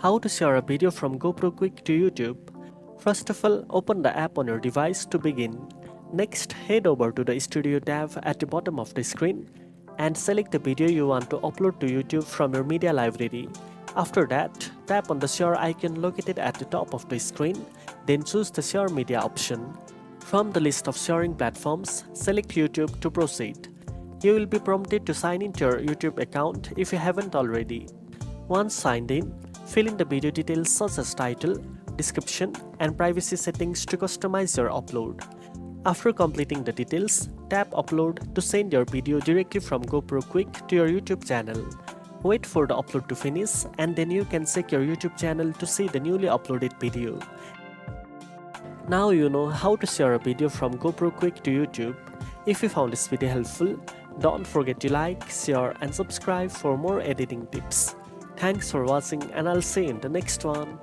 How to share a video from GoPro Quik to YouTube. First of all, open the app on your device to begin. Next, head over to the Studio tab at the bottom of the screen and select the video you want to upload to YouTube from your media library. After that, tap on the share icon located at the top of the screen, then choose the share media option. From the list of sharing platforms, select YouTube to proceed. You will be prompted to sign into your YouTube account if you haven't already. Once signed in, fill in the video details such as title, description, and privacy settings to customize your upload. After completing the details, tap Upload to send your video directly from GoPro Quik to your YouTube channel. Wait for the upload to finish and then you can check your YouTube channel to see the newly uploaded video. Now you know how to share a video from GoPro Quik to YouTube. If you found this video helpful, don't forget to like, share and subscribe for more editing tips. Thanks for watching and I'll see you in the next one.